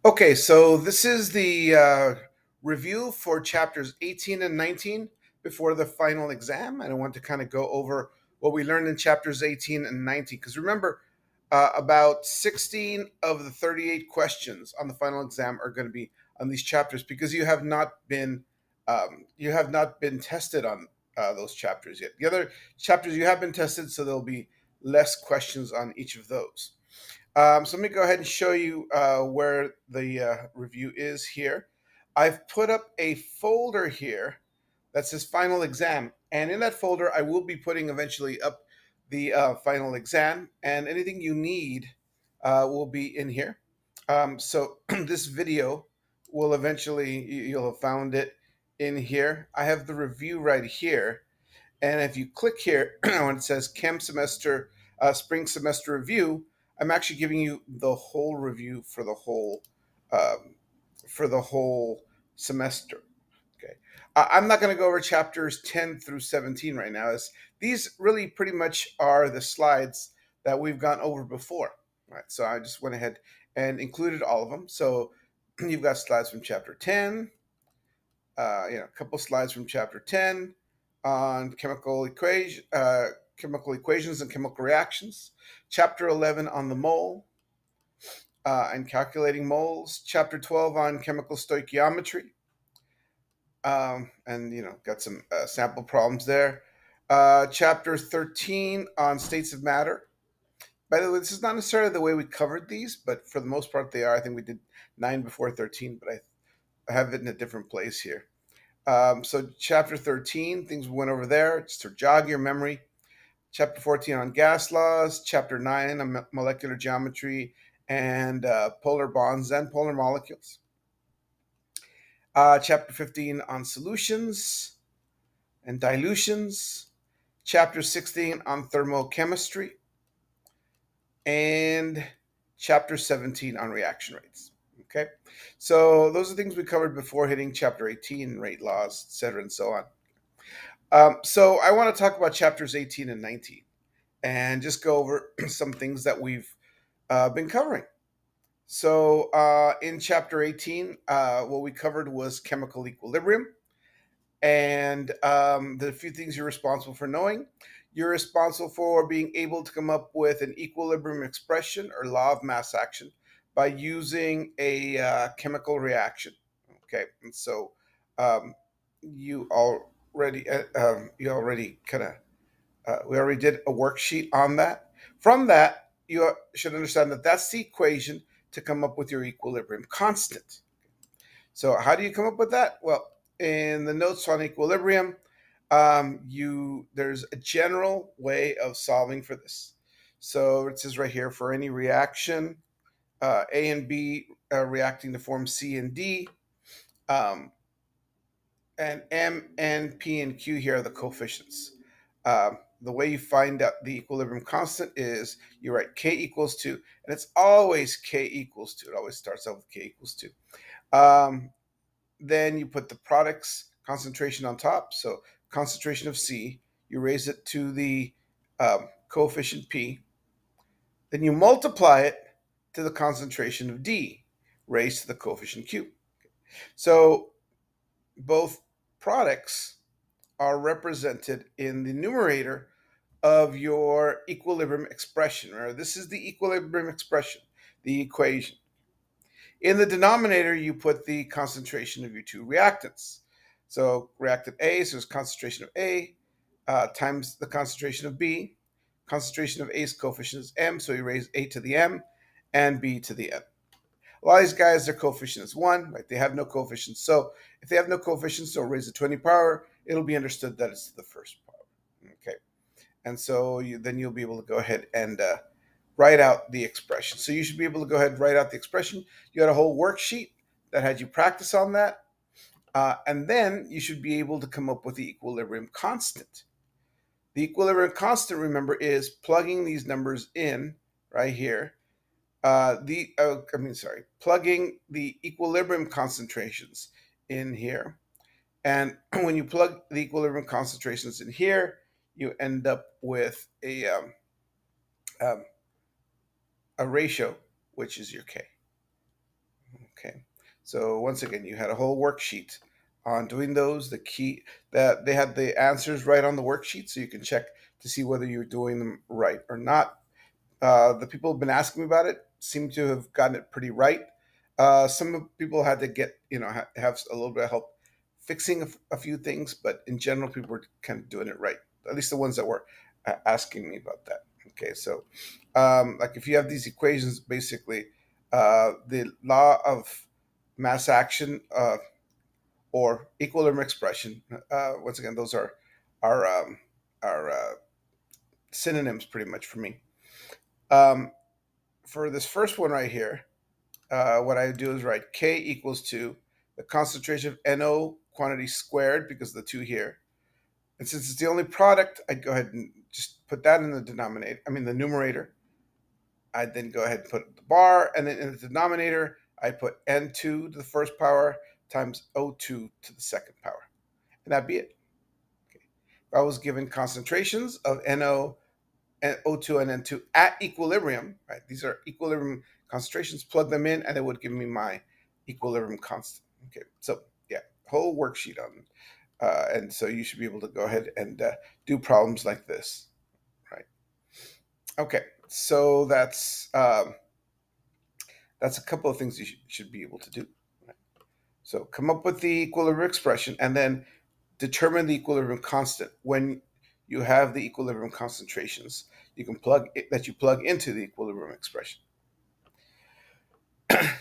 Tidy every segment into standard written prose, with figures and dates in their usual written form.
Okay, so this is the review for chapters 18 and 19 before the final exam. And I want to kind of go over what we learned in chapters 18 and 19. Because remember, about 16 of the 38 questions on the final exam are going to be on these chapters because you have not been tested on those chapters yet. The other chapters you have been tested, so there'll be less questions on each of those. So let me go ahead and show you where the review is here. I've put up a folder here that says final exam. And in that folder, I will be putting eventually up the final exam. And anything you need will be in here. So this video will eventually, you'll have found it in here. I have the review right here. And if you click here, when it says Chem semester, spring semester review, I'm actually giving you the whole review um, for the whole semester. Okay, I'm not going to go over chapters 10 through 17 right now, as these really pretty much are the slides that we've gone over before. Right, so I just went ahead and included all of them. So you've got slides from chapter 10, a couple slides from chapter 10 on chemical equations and chemical reactions. Chapter 11 on the mole and calculating moles. Chapter 12 on chemical stoichiometry. And got some sample problems there. Chapter 13 on states of matter. By the way, this is not necessarily the way we covered these, but for the most part they are. I think we did 9 before 13, but I have it in a different place here. So chapter 13, things we went over there, just to jog your memory. Chapter 14 on gas laws. Chapter 9 on molecular geometry and polar bonds and polar molecules. Chapter 15 on solutions and dilutions. Chapter 16 on thermochemistry. And chapter 17 on reaction rates. Okay, so those are things we covered before hitting chapter 18, rate laws, etc., and so on. So I want to talk about chapters 18 and 19 and just go over some things that we've been covering. So in chapter 18, what we covered was chemical equilibrium. And the few things you're responsible for knowing. You're responsible for being able to come up with an equilibrium expression or law of mass action by using a chemical reaction. Okay, and so um, you already kind of we already did a worksheet on that. From that, you should understand that that's the equation to come up with your equilibrium constant. So how do you come up with that? Well, in the notes on equilibrium, you there's a general way of solving for this. So it says right here for any reaction, A and B reacting to form C and D, um, and M and P and Q here are the coefficients. The way you find out the equilibrium constant is you write K equals 2, and it's always K equals 2. It always starts out with K equals 2. Um, Then you put the product's concentration on top. So concentration of C, you raise it to the coefficient P. Then you multiply it to the concentration of D, raised to the coefficient Q. So both products are represented in the numerator of your equilibrium expression. Or this is the equilibrium expression, the equation. In the denominator, you put the concentration of your two reactants. So reactant A, so it's concentration of A times the concentration of B. Concentration of A's coefficient is M, so you raise A to the M and B to the N. A lot of these guys, their coefficient is 1, right? They have no coefficients. So if they have no coefficients, so raise to 20 power, it'll be understood that it's the first power. Okay. And so then you'll be able to go ahead and write out the expression. So you should be able to go ahead and write out the expression. You had a whole worksheet that had you practice on that. And then you should be able to come up with the equilibrium constant. The equilibrium constant, remember, is plugging these numbers in right here. Plugging the equilibrium concentrations in here. And when you plug the equilibrium concentrations in here, you end up with um, a ratio, which is your K. Okay, so once again, you had a whole worksheet on doing those. The key that they had the answers right on the worksheet, so you can check to see whether you're doing them right or not. The people who've been asking me about it seem to have gotten it pretty right. Some people had to get, have a little bit of help fixing a few things, but in general, people were kind of doing it right. At least the ones that were asking me about that. Okay, so like if you have these equations, basically, the law of mass action or equilibrium expression. Once again, those are are synonyms pretty much for me. Um, for this first one right here, what I do is write K equals to the concentration of NO quantity squared because of the two here. And since it's the only product, I'd go ahead and just put that in the denominator. I mean, the numerator. I'd then go ahead and put the bar, and then in the denominator, I put N2 to the first power times O2 to the second power. And that'd be it. Okay. If I was given concentrations of NO and O2 and N2 at equilibrium, right? These are equilibrium concentrations, plug them in, and it would give me my equilibrium constant. Okay, so yeah, whole worksheet on and so you should be able to go ahead and do problems like this, right? Okay, so that's a couple of things you should be able to do. Right? So come up with the equilibrium expression and then determine the equilibrium constant. When you have the equilibrium concentrations, you can plug into the equilibrium expression.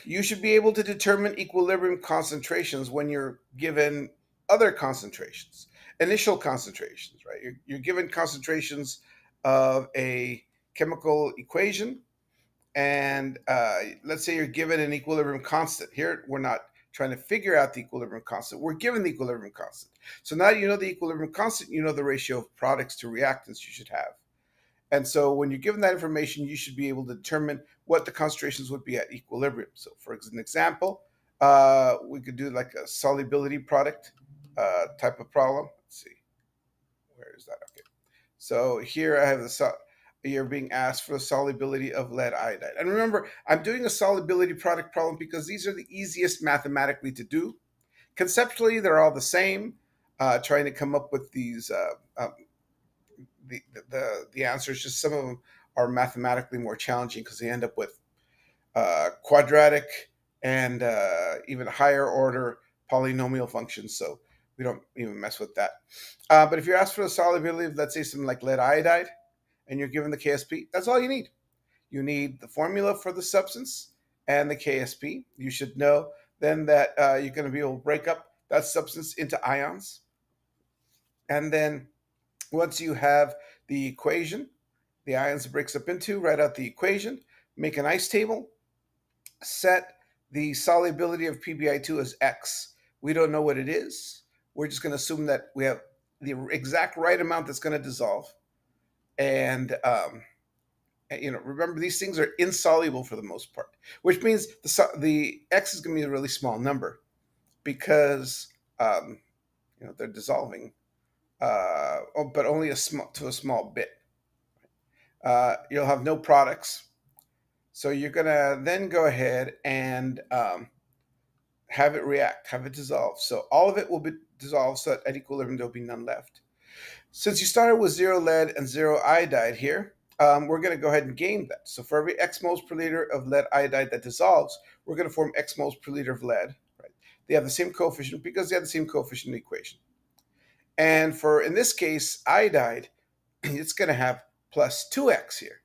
You should be able to determine equilibrium concentrations when you're given other concentrations, initial concentrations, right? You're given concentrations of a chemical equation, and let's say you're given an equilibrium constant. Here, we're not trying to figure out the equilibrium constant. We're given the equilibrium constant. So now you know the equilibrium constant, you know the ratio of products to reactants you should have. And so when you're given that information, you should be able to determine what the concentrations would be at equilibrium. So for an example, we could do like a solubility product type of problem. Let's see, where is that? Okay. So here I have you're being asked for the solubility of lead iodide. And remember, I'm doing a solubility product problem because these are the easiest mathematically to do. Conceptually, they're all the same. Trying to come up with these the answers. Just some of them are mathematically more challenging because they end up with quadratic and even higher order polynomial functions. So we don't even mess with that. But if you're asked for the solubility of, let's say, something like lead iodide, and you're given the KSP, that's all you need. You need the formula for the substance and the KSP. You should know then that you're going to be able to break up that substance into ions. And then once you have the equation, the ions it breaks up into, write out the equation, make an ice table, set the solubility of PbI2 as X. We don't know what it is. We're just going to assume that we have the exact right amount that's going to dissolve. And remember, these things are insoluble for the most part, which means the X is going to be a really small number because they're dissolving, but only to a small bit. You'll have no products. So you're going to then go ahead and have it react, have it dissolve. So all of it will be dissolved so that at equilibrium there'll be none left. Since you started with 0 lead and 0 iodide here, we're going to go ahead and gain that. So for every X moles per liter of lead iodide that dissolves, we're going to form X moles per liter of lead. Right? They have the same coefficient because they have the same coefficient equation. And in this case, iodide, it's going to have plus 2X here.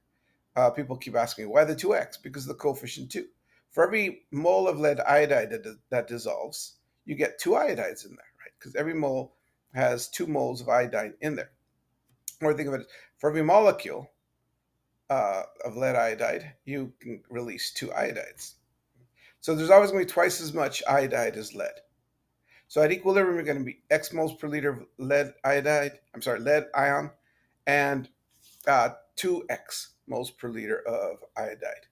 People keep asking me, why the 2X? Because of the coefficient 2. For every mole of lead iodide that dissolves, you get 2 iodides in there, right? Because every mole has 2 moles of iodine in there. Or think of it, for every molecule of lead iodide, you can release 2 iodides. So there's always going to be twice as much iodide as lead. So at equilibrium, you're going to be X moles per liter of lead ion, and 2X moles per liter of iodide.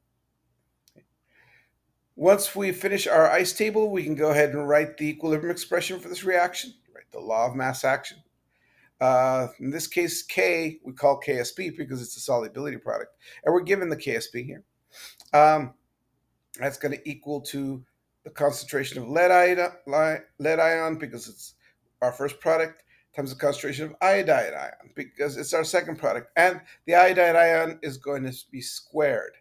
Once we finish our ice table, we can go ahead and write the equilibrium expression for this reaction, right? The law of mass action. In this case, K, we call KSP because it's a solubility product. And we're given the KSP here. That's going to equal to the concentration of lead ion, because it's our first product, times the concentration of iodide ion, because it's our second product. And the iodide ion is going to be squared.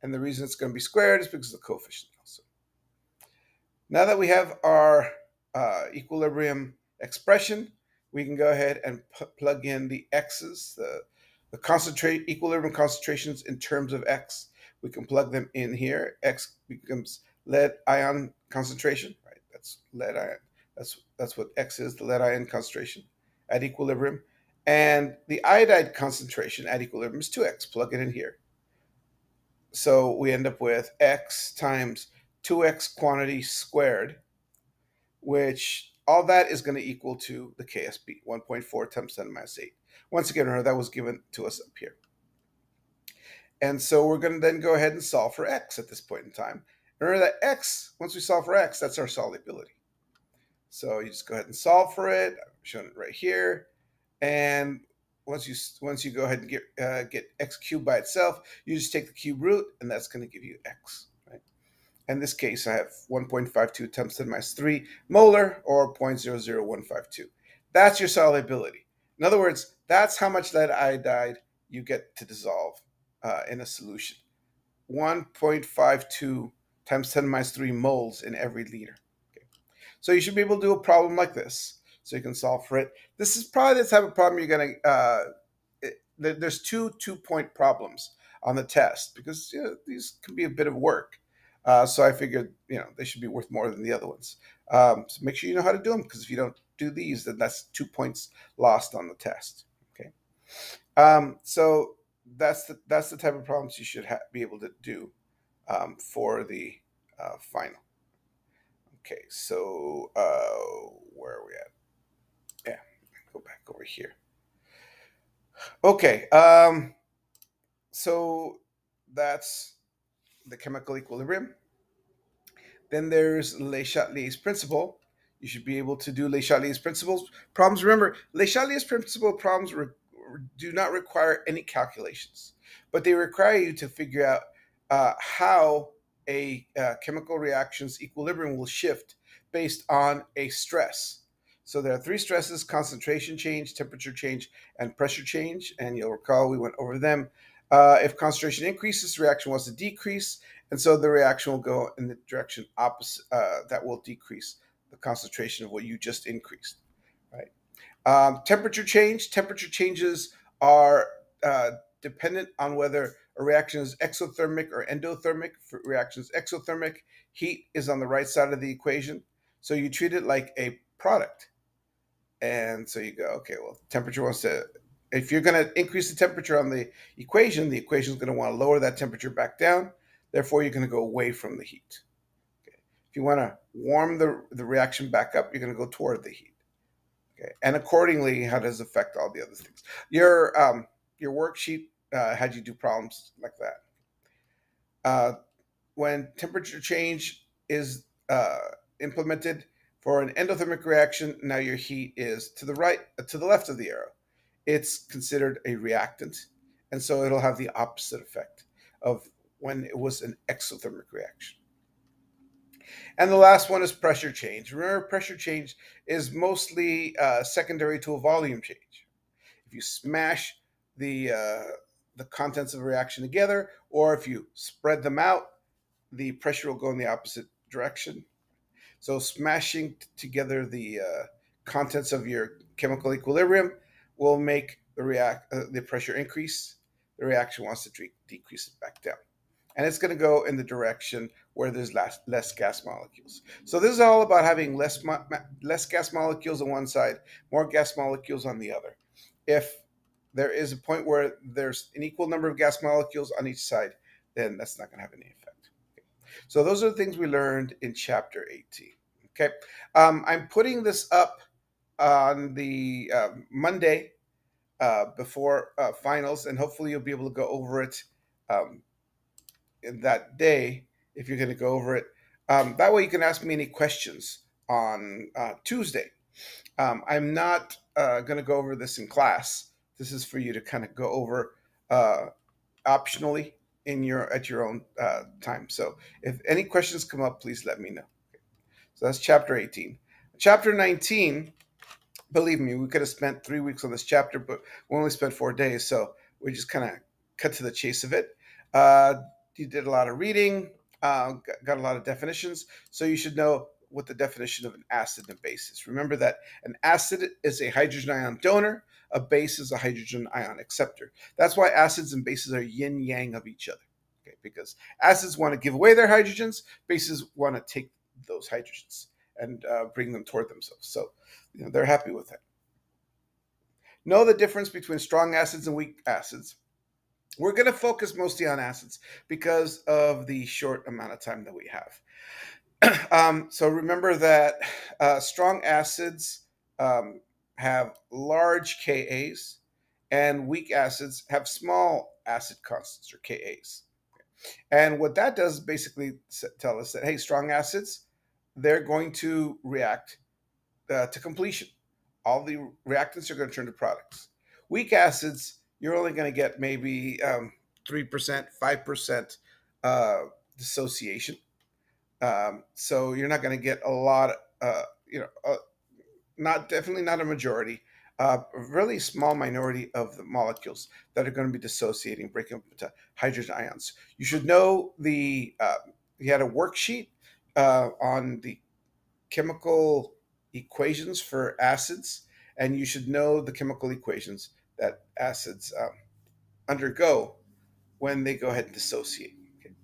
And the reason it's going to be squared is because of the coefficient also. Now that we have our equilibrium expression, we can go ahead and plug in the x's, the equilibrium concentrations in terms of x. We can plug them in here. X becomes lead ion concentration, right? That's lead ion. That's what x is, the lead ion concentration at equilibrium. And the iodide concentration at equilibrium is 2x. Plug it in here. So we end up with x times 2x quantity squared, which all that is going to equal to the KSB, 1.4 times 10 minus 8. Once again, remember that was given to us up here. And so we're going to then go ahead and solve for x at this point in time. Remember that x, once we solve for x, that's our solubility. So you just go ahead and solve for it. I'm showing it right here. And once you go ahead and get x cubed by itself, you just take the cube root, and that's going to give you x. Right? In this case, I have 1.52 times 10 minus 3 molar, or 0.00152. That's your solubility. In other words, that's how much lead iodide you get to dissolve in a solution. 1.52 times 10 minus 3 moles in every liter. Okay. So you should be able to do a problem like this. So you can solve for it. This is probably the type of problem you're going to, there's two 2-point problems on the test, because these can be a bit of work. So I figured, they should be worth more than the other ones. So make sure you know how to do them, because if you don't do these, then that's 2 points lost on the test. Okay. So that's the type of problems you should be able to do for the final. Okay, so where are we at? Yeah, go back over here. Okay, so that's the chemical equilibrium. Then there's Le Chatelier's principle. You should be able to do Le Chatelier's principles problems. Remember, Le Chatelier's principle problems do not require any calculations, but they require you to figure out how a chemical reaction's equilibrium will shift based on a stress. So there are 3 stresses: concentration change, temperature change, and pressure change. And you'll recall we went over them. If concentration increases, the reaction wants to decrease, and so the reaction will go in the direction opposite. That will decrease the concentration of what you just increased. Right. Temperature changes are dependent on whether a reaction is exothermic or endothermic. For reactions exothermic, heat is on the right side of the equation, so you treat it like a product. And so you go, okay, well, temperature wants to, if you're going to increase the temperature on the equation is going to want to lower that temperature back down. Therefore, you're going to go away from the heat. Okay. If you want to warm the reaction back up, you're going to go toward the heat. Okay. And accordingly, how does it affect all the other things? Your worksheet had you do problems like that. When temperature change is implemented for an endothermic reaction, now your heat is to the left of the arrow. It's considered a reactant, and so it'll have the opposite effect of when it was an exothermic reaction. And the last one is pressure change. Remember, pressure change is mostly secondary to a volume change. If you smash the contents of a reaction together, or if you spread them out, the pressure will go in the opposite direction. So smashing together the contents of your chemical equilibrium will make the pressure increase. The reaction wants to decrease it back down. And it's going to go in the direction where there's less gas molecules. So this is all about having less gas molecules on one side, more gas molecules on the other. If there is a point where there's an equal number of gas molecules on each side, then that's not going to have any effect. Okay. So those are the things we learned in Chapter 18. Okay, I'm putting this up on the Monday before finals, and hopefully you'll be able to go over it in that day if you're going to go over it. That way you can ask me any questions on Tuesday. I'm not going to go over this in class. This is for you to kind of go over optionally in your at your own time. So if any questions come up, please let me know. So that's chapter 18. Chapter 19, believe me, we could have spent 3 weeks on this chapter, but we only spent 4 days. So we just kind of cut to the chase of it. You did a lot of reading, got a lot of definitions. So you should know what the definition of an acid and a base is. Remember that an acid is a hydrogen ion donor, a base is a hydrogen ion acceptor. That's why acids and bases are yin yang of each other. Okay, because acids want to give away their hydrogens, bases want to take those hydrogens and bring them toward themselves. So they're happy with that. Know the difference between strong acids and weak acids. We're going to focus mostly on acids because of the short amount of time that we have. So remember that strong acids have large Kas, and weak acids have small acid constants, or Kas. And what that does is basically tell us that, hey, strong acids, they're going to react to completion. All the reactants are going to turn to products. Weak acids, you're only going to get maybe 3%, 5% dissociation. So you're not going to get a lot, definitely not a majority, a really small minority of the molecules that are going to be dissociating, breaking up into hydrogen ions. You should know you had a worksheet on the chemical equations for acids, and you should know the chemical equations that acids undergo when they go ahead and dissociate. Okay.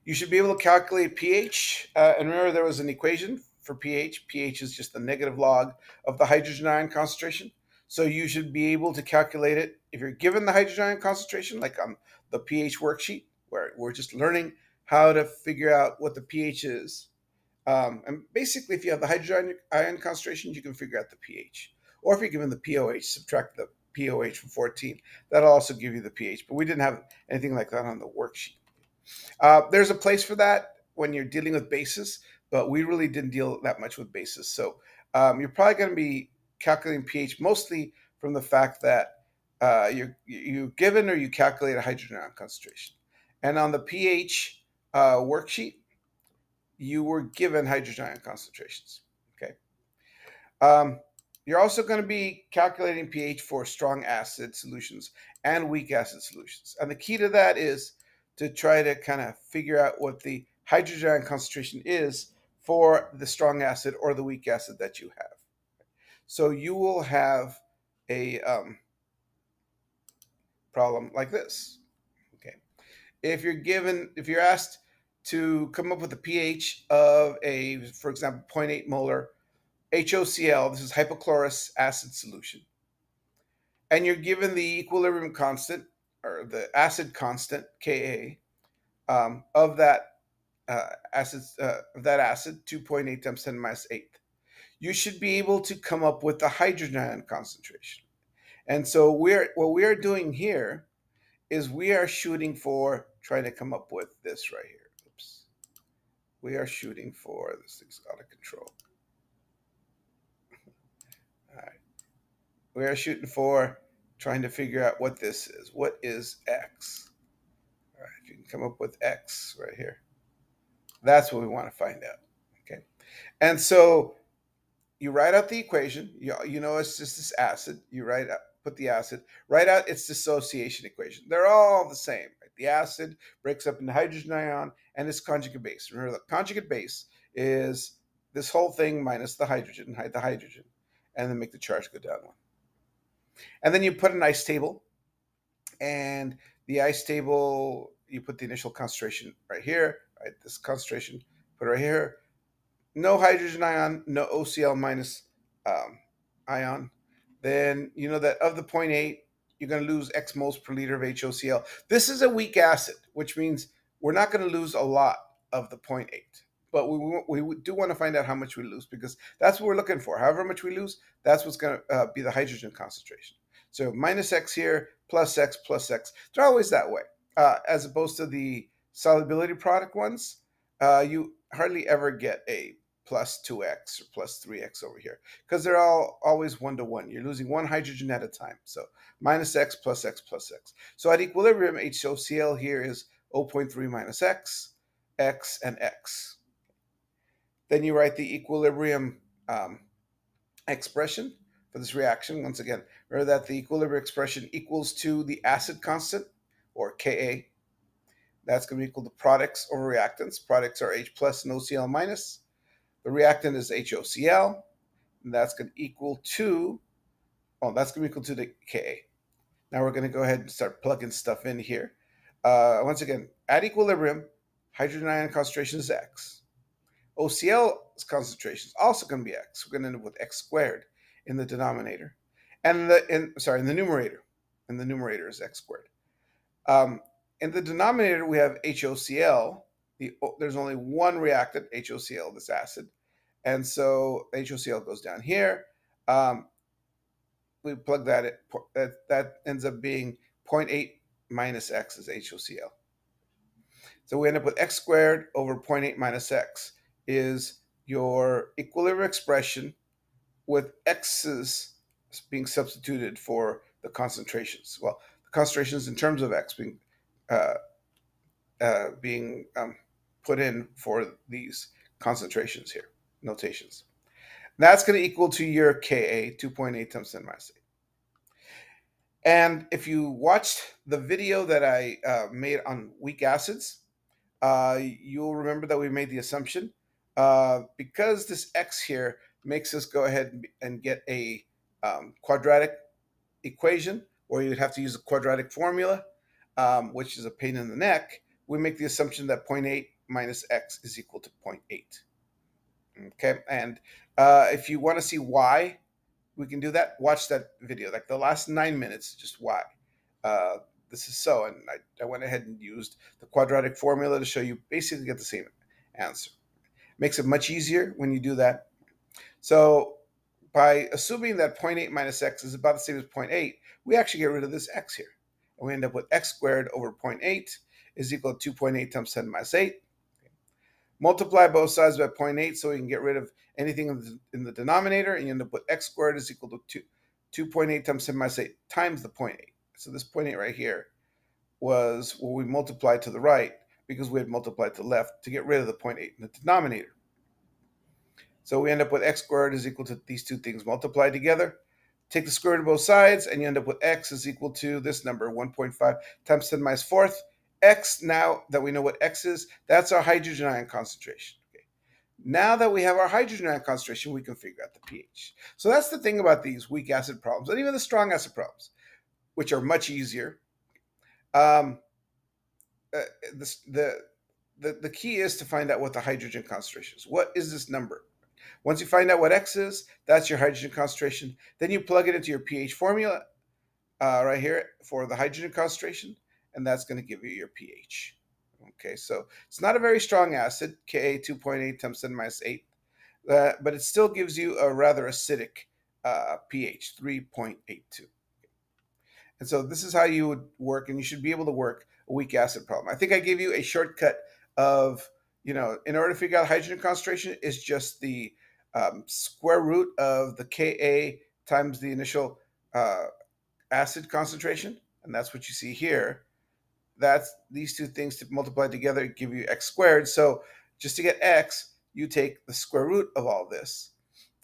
You should be able to calculate pH, and remember there was an equation for pH. pH is just the negative log of the hydrogen ion concentration. So you should be able to calculate it if you're given the hydrogen ion concentration, like on the pH worksheet, where we're just learning how to figure out what the pH is. And basically, if you have the hydrogen ion concentration, you can figure out the pH. Or if you're given the pOH, subtract the pOH from 14. That'll also give you the pH. But we didn't have anything like that on the worksheet. There's a place for that when you're dealing with bases, but we really didn't deal that much with bases. So you're probably going to be calculating pH mostly from the fact that you're given or you calculate a hydrogen ion concentration. And on the pH worksheet, you were given hydrogen ion concentrations. Okay. You're also going to be calculating pH for strong acid solutions and weak acid solutions. And the key to that is to try to kind of figure out what the hydrogen ion concentration is for the strong acid or the weak acid that you have. So you will have a problem like this. Okay. If you're asked to come up with a pH of for example, 0.8 molar HOCl, this is hypochlorous acid solution, and you're given the equilibrium constant, or the acid constant, Ka, of that acid, 2.8 times 10 minus 8. You should be able to come up with the hydrogen ion concentration. And so what we are doing here is we are shooting for trying to come up with this right here. Oops. We are shooting for, this thing's out of control. All right. We are shooting for trying to figure out what this is. What is X? All right, if you can come up with X right here. That's what we want to find out. Okay. And so you write out the equation. You know it's just this acid. You put the acid, write out its dissociation equation. They're all the same. Right? The acid breaks up into hydrogen ion and its conjugate base. Remember, the conjugate base is this whole thing minus the hydrogen, hide the hydrogen, and then make the charge go down one. And then you put an ice table, and the ice table, you put the initial concentration right here, right? This concentration, put it right here. No hydrogen ion, no OCl minus ion. Then you know that of the 0.8, you're going to lose X moles per liter of HOCl. This is a weak acid, which means we're not going to lose a lot of the 0.8. But we do want to find out how much we lose, because that's what we're looking for. However much we lose, that's what's going to be the hydrogen concentration. So minus X here, plus X, plus X. They're always that way. As opposed to the solubility product ones, you hardly ever get a plus 2x or plus 3x over here, because they're all always 1 to 1. You're losing one hydrogen at a time. So minus x plus x plus x. So at equilibrium, HOCl here is 0.3 minus x, x, and x. Then you write the equilibrium expression for this reaction. Once again, remember that the equilibrium expression equals to the acid constant, or Ka. That's going to be equal to products over reactants. Products are H plus and OCl minus. The reactant is HOCl, and that's going to equal to, that's going to be equal to the Ka. Now we're going to go ahead and start plugging stuff in here. Once again, at equilibrium, hydrogen ion concentration is X. OCl's concentration is also going to be X. We're going to end up with X squared in the denominator. And in the numerator. And the numerator is X squared. In the denominator, we have HOCl. There's only one reactant, HOCl, this acid. And so HOCl goes down here. We plug that in. That ends up being 0.8 minus X is HOCl. So we end up with X squared over 0.8 minus X is your equilibrium expression with X's being substituted for the concentrations. Well, the concentrations in terms of X being put in for these concentrations here, notations. That's going to equal to your Ka, 2.8 times 10 minus 8. And if you watched the video that I made on weak acids, you'll remember that we made the assumption because this X here makes us go ahead and get a quadratic equation, or you'd have to use a quadratic formula, which is a pain in the neck. We make the assumption that 0.8 minus X is equal to 0.8. Okay, and if you want to see why we can do that, watch that video, like the last 9 minutes, just why this is so. And I went ahead and used the quadratic formula to show you basically get the same answer. Makes it much easier when you do that. So by assuming that 0.8 minus X is about the same as 0.8, we actually get rid of this X here. And we end up with X squared over 0.8 is equal to 2.8 times 10 minus 8. Multiply both sides by 0.8 so we can get rid of anything in the denominator, and you end up with X squared is equal to 2.8 times 10 minus 8 times the 0.8. So this 0.8 right here was what we multiplied to the right because we had multiplied to the left to get rid of the 0.8 in the denominator. So we end up with X squared is equal to these two things multiplied together. Take the square root of both sides, and you end up with X is equal to this number, 1.5 times 10 minus 4th. X, now that we know what X is, that's our hydrogen ion concentration. Okay. Now that we have our hydrogen ion concentration, we can figure out the pH. So that's the thing about these weak acid problems, and even the strong acid problems, which are much easier. The key is to find out what the hydrogen concentration is. What is this number? Once you find out what X is, that's your hydrogen concentration. Then you plug it into your pH formula right here for the hydrogen concentration, and that's going to give you your pH. Okay, so it's not a very strong acid, Ka 2.8 times 10 minus 8, but it still gives you a rather acidic pH, 3.82. And so this is how you would work, and you should be able to work a weak acid problem. I think I gave you a shortcut of, in order to figure out hydrogen concentration, is just the square root of the Ka times the initial acid concentration, and that's what you see here. That's these two things to multiply together give you X squared. So just to get X, you take the square root of all this.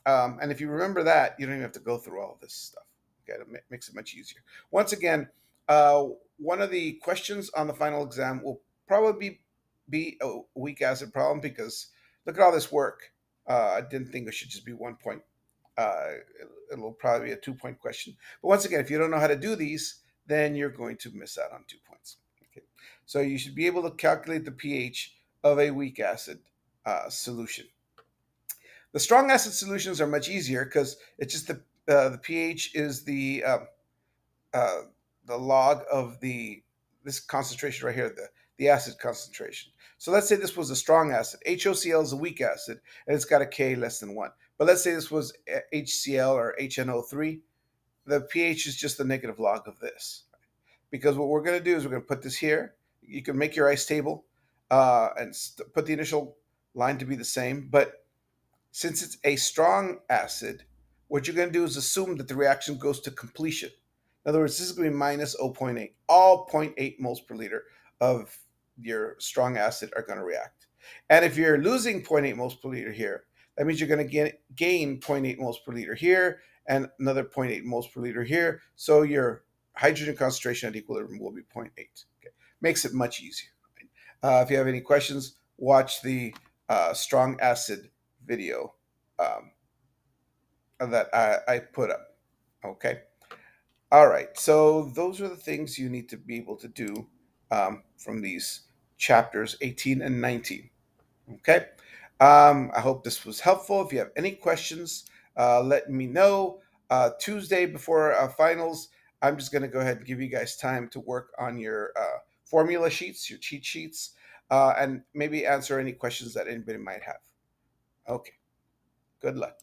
And if you remember that, you don't even have to go through all this stuff. Okay, it makes it much easier. Once again, one of the questions on the final exam will probably be a weak acid problem, because look at all this work. I didn't think it should just be 1 point. It'll probably be a 2-point question. But once again, if you don't know how to do these, then you're going to miss out on 2 points. Okay, so you should be able to calculate the pH of a weak acid solution. The strong acid solutions are much easier because it's just the pH is the log of this concentration right here, the acid concentration. So let's say this was a strong acid. HOCl is a weak acid, and it's got a K less than 1. But let's say this was HCl or HNO3. The pH is just the negative log of this. Because what we're going to do is we're going to put this here. You can make your ice table and put the initial line to be the same. But Since it's a strong acid, what you're going to do is assume that the reaction goes to completion. In other words, this is going to be minus 0.8. All zero point 0.8 moles per liter of your strong acid are going to react. And if you're losing 0.8 moles per liter here, that means you're going to gain 0.8 moles per liter here and another 0.8 moles per liter here. So your hydrogen concentration at equilibrium will be 0.8. Okay. Makes it much easier. If you have any questions, watch the strong acid video that I put up. Okay. All right. So those are the things you need to be able to do from these chapters 18 and 19. Okay. I hope this was helpful. If you have any questions, let me know. Tuesday before finals, I'm just going to go ahead and give you guys time to work on your formula sheets, your cheat sheets, and maybe answer any questions that anybody might have. Okay. Good luck.